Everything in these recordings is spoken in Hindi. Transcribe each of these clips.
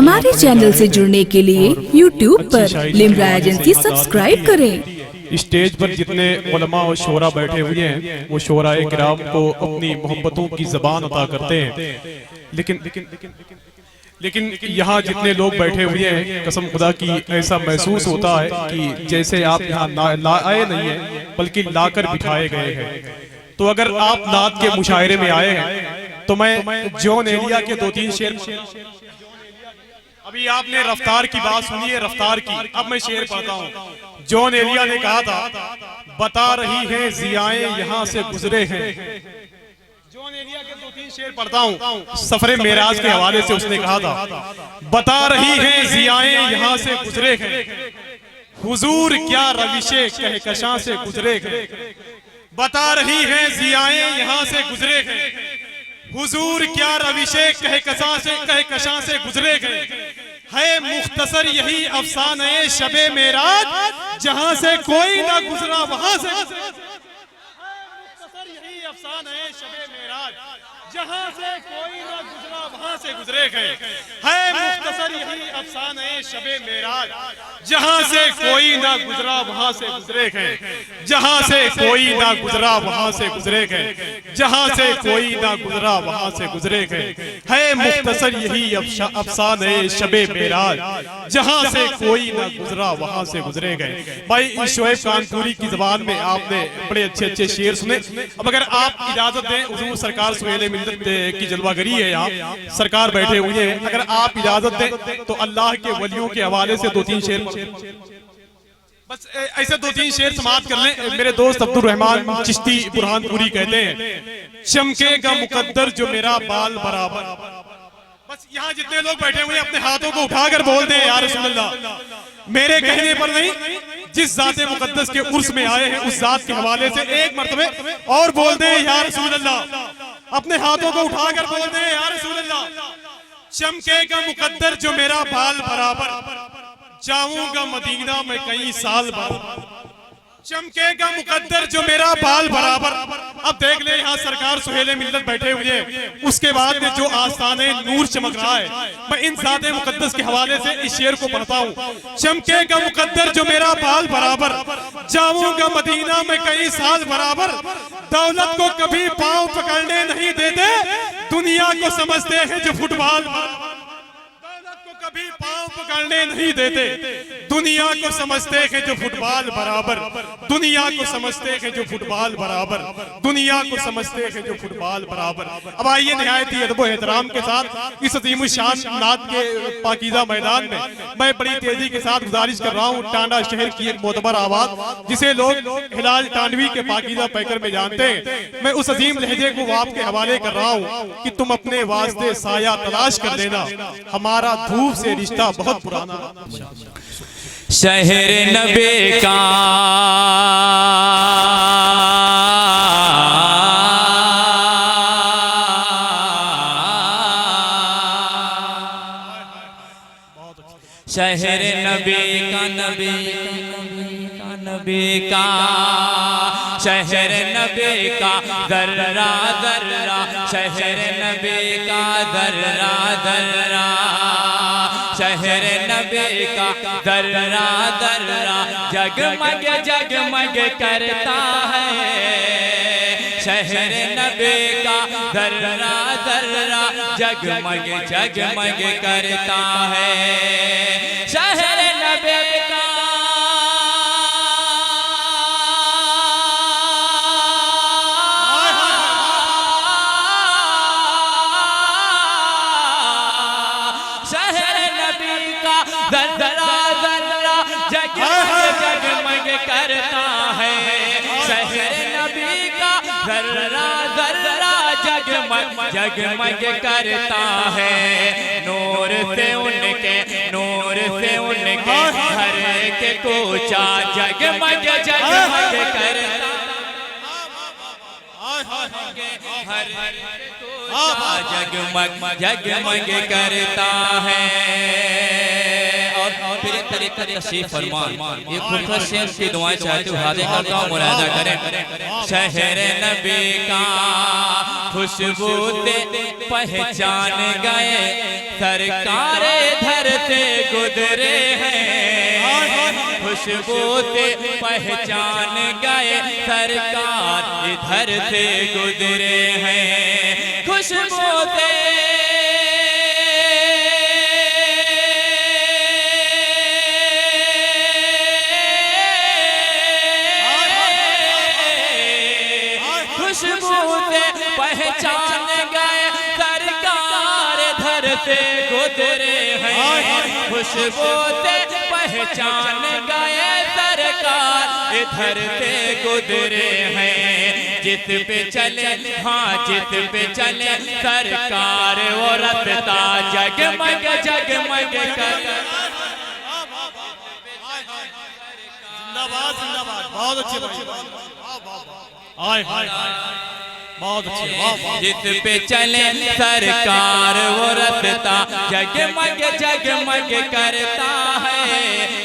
हमारे चैनल से जुड़ने के लिए YouTube पर लिम्रा एजेंसी सब्सक्राइब करें। स्टेज पर जितने उलमा और शोरा बैठे हुए हैं वो शोराए किराम को अपनी मोहब्बतों की ज़बान अता करते हैं, लेकिन यहाँ जितने लोग बैठे हुए हैं कसम खुदा की ऐसा महसूस होता है कि जैसे आप यहाँ ना आए नहीं है बल्कि लाकर बिठाए गए हैं। तो अगर आप नात के मुशायरे में आए हैं तो मैं जॉन एलिया के 2-3 शेर, अभी आपने रफ्तार की बात सुनी है, रफ्तार की, अब मैं शेर पढ़ता हूँ। जॉन एलिया ने कहा था, बता रही हैं जियाएं यहाँ से गुजरे हैं। जॉन एलिया के 2-3 शेर पढ़ता हूँ, सफरे मेराज के हवाले से उसने कहा था, बता रही हैं जियाएं यहाँ से गुजरे हैं, हुजूर क्या रविशे कहकशां से गुजरे हैं। बता रही हैं जियाएं यहाँ से गुजरे हैं, हुजूर क्या रविशे कहकशां से गुजरे गए। है मुख्तसर यही अफसाने शबे मेराज, जहां से कोई ना गुजरा वहां से। मुख्तसर यही अफसाने शबे मेराज, जहां से कोई ना गुजरा वहां से गुजरे गए। है मुख्तसर यही अफसाने शबे मेराज, जहां से कोई ना गुजरा वहां से गुजरे गए। जहां से कोई ना गुजरा वहां से गुजरे गए, जहां से कोई ना गुजरा वहां से गुजरे गए। है मुख्तसर यही अफसाने शबे मेराज, जहां से कोई ना गुजरा वहां से गुजरे गए। भाई शोएब कानपुरी की जबान में आपने बड़े अच्छे अच्छे शेर सुने। अब अगर आप इजाजत दें, हुजूर सरकार सुहेल मिल्लत की जलवागरी है, यहाँ सरकार बैठे हुए हैं, अगर आप इजाजत दें तो अल्लाह के वलियों के हवाले से 2-3 शेर, बस ऐसे 2-3 शेर समाप्त कर लें। मेरे दोस्त अब्दुल रहमान चिश्ती बुरहानपुरी कहते हैं, चमकेगा मुकद्दर जो मेरा बाल बराबर। बस यहाँ जितने लोग बैठे हुए हैं अपने हाथों को उठाकर बोल दें, या रसूल अल्लाह, मेरे कहने पर नहीं, जिस जाते मुकद्दस के उर्स में आए हैं उस जात के हवाले से एक मर्तबे और बोल दें, या रसूल अल्लाह। अपने हाथों को उठाकर बोल दें, या रसूल अल्लाह, चमकेगा मुकद्दर जो मेरा बाल बराबर, जाऊंगा मदीना में कई साल बाद। चमकेगा मुकद्दर जो मेरा बाल बराबर। अब देख ले यहाँ सरकार सुहेले मिल्लत बैठे हुए हैं, उसके बाद में जो आस्ताने नूर चमक रहा है, मैं इन जाते मुकद्दस के हवाले से इस शेर को पढ़ता हूँ। चमकेगा मुकद्दर जो मेरा बाल बराबर, जाऊंगा मदीना में कई साल बराबर। दौलत को कभी पांव पकड़ने नहीं देते, दुनिया को समझते हैं जो फुटबॉल। कभी पांव पकड़ने नहीं देते, दुनिया को समझते हैं जो फुटबॉल बराबर। दुनिया को समझते हैं जो फुटबॉल बराबर, दुनिया को समझते हैं जो फुटबॉल बराबर। अब आइए निहायत ही अदब व एहतराम के साथ इस अजीम शान नात के पाकीज़ा मैदान में मैं बड़ी तेजी के साथ गुजारिश कर रहा हूँ, टांडा शहर की एक मोतबर आवाज जिसे लोग हिलाल टांडवी के पाकीज़ा पैकर में जानते हैं, मैं उस अजीम लहजे को आपके हवाले कर रहा हूँ कि तुम अपने वास्ते साया तलाश कर लेना, हमारा धूप से रिश्ता बहुत पुराना। शहर नबी का शहर नबी का, नबी का शहर नबी का दर्रा दर्रा, शहर नबी का दर्रा दर्रा, शहर नबी का दर्रा दर्रा, जगमग जगमग करता है। शहर नबी का दर्रा दर्रा, जगमग जगमग करता है। शहर नबी का दर्रा दर्रा, जगमग जगमग करता है। शहर नबी का दर्रा दर्रा, जगमग जगमग करता है। नूर से उनके, नूर से उनके हर एक कोचा जगमग जगमग करता हर कोचा जगमग जगमग करता है। और फिर तरीक़त तशरीफ़ फरमान ये खूबसूरत शेर की दुआएं चाहते हुए हाजिर करता हूँ, मुलाहिज़ा करें। शहर नबी का खुशबू से पहचान गए सरकार से गुजरे हैं, खुशबू से पहचान गए सरकार इधर से गुजरे हैं, खुशबू से पहचान गए सरकार इधर से गुजरे हैं, खुशबू से पहचान गए सरकार इधर से गुजरे हैं। जिस पे चले हाँ जिस पे चले सरकार वो रखता जगमग जगमग कर। जिंदाबाद जिंदाबाद, बहुत अच्छे आए हाय बहुत अच्छे। जिस पे चले सरकार वो रखता जगमग जगमग करता है,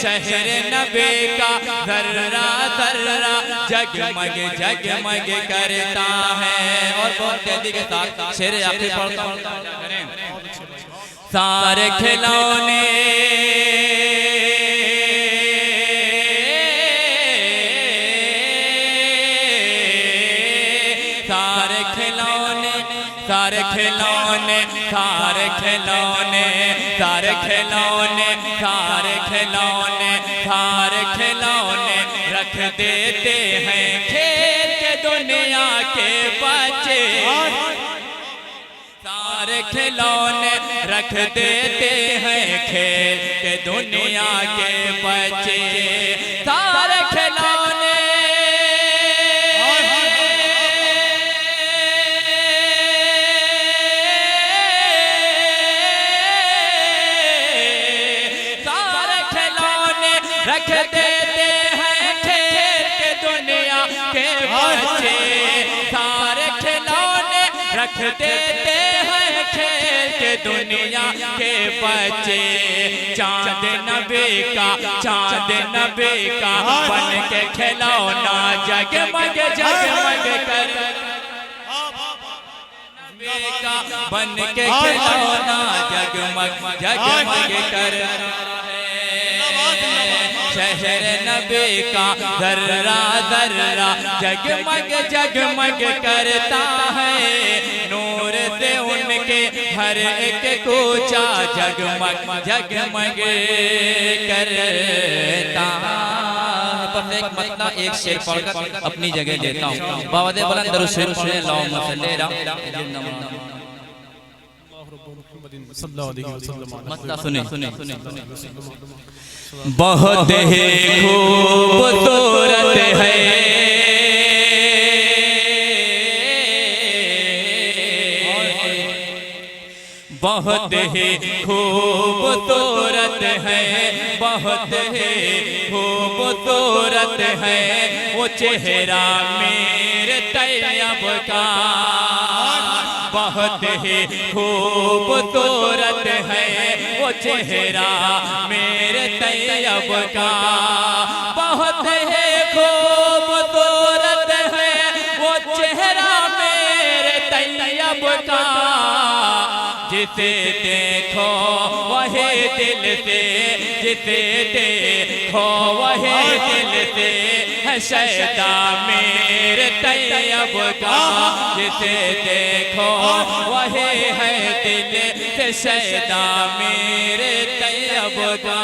शहर नबी का जर्रा जर्रा जगमग जगमग करता है। और बहुत तेजी के साथ शेर आखिरी पढ़ता हूं, सारे खिलौने सारे खिलौने सारे खिलौने सारे खिलौने सारे खिलौने सारे खिलौने रख देते हैं खेल के दुनिया के बच्चे, सारे खिलौने रख देते हैं खेल के दुनिया के बच्चे, सारे खिलौने रख देते हैं खेल के दुनिया के बच्चे, सारे खिलौने रख देते हैं खेल के दुनिया के बच्चे। चांद नबी का बन के खिलौना जगमग जगमग कर, नबी का बन के खिलौना जगमग जगमग कर, शहर नबी का जर्रा जर्रा जगमग जगमग करता है, नूर से उनके हर एक कोचा जगमग जगमग करता है। बस एक मतला एक शेर पढ़कर अपनी जगह लेता हूँ। बाबा दे बुलंद दरूद शरीफ पढ़े, अल्लाहुम्मा सल्ली अला मतला सुने सुने सुने। बहुत ही खूबसूरत है बहुत ही खूबसूरत है बहुत ही खूबसूरत है वो चेहरा मेरे तैयब का, बहुत ही खूबसूरत है वो चेहरा मेरे तैयब का, बहुत ही खूबसूरत है वो चेहरा मेरे तैयब का, जिसे देखो वही दिल से, जिसे देखो वही दिल से है शैदा मेरे तैयब का, जिसे देखो वही है दिल से शैदा मेरे तैयब का।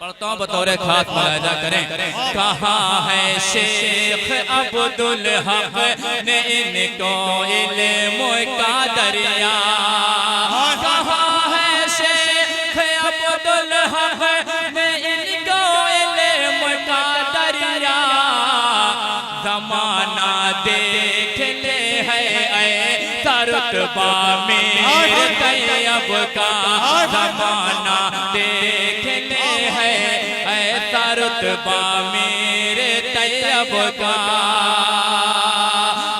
पढ़ता हूँ बतौर खास मुलाहिजा करें। कहाँ है शेख अब्दुल हक ने इनको इल्म का दरिया, कहाँ है शेख अब्दुल हक ने इनको इल्म का दरिया, जमाना देख ले है ऐसा रुतबा मेरे तैयब का, जमाना देख ले है ऐसा रुतबा मेरे तैयब का,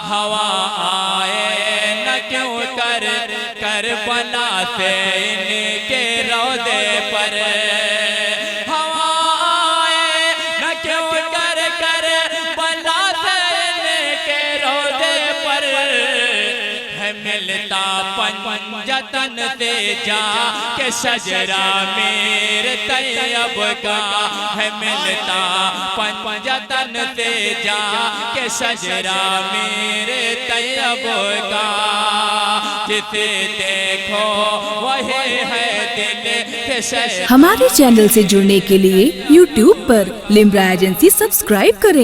हवा आए न क्यों कर करबला से इनके रोज़े पर, हवा आए न क्यों कर करबला से इनके रोज़े पर, है मिलता पंजा पंजतन से जा के सजरा मेरे तैयब का है मिलता पंजतन से जा के सजरा मेरे तैयब का जिसे देखो वही है दिल के शहर। हमारे चैनल से जुड़ने के लिए YouTube पर लिम्रा एजेंसी सब्सक्राइब करें।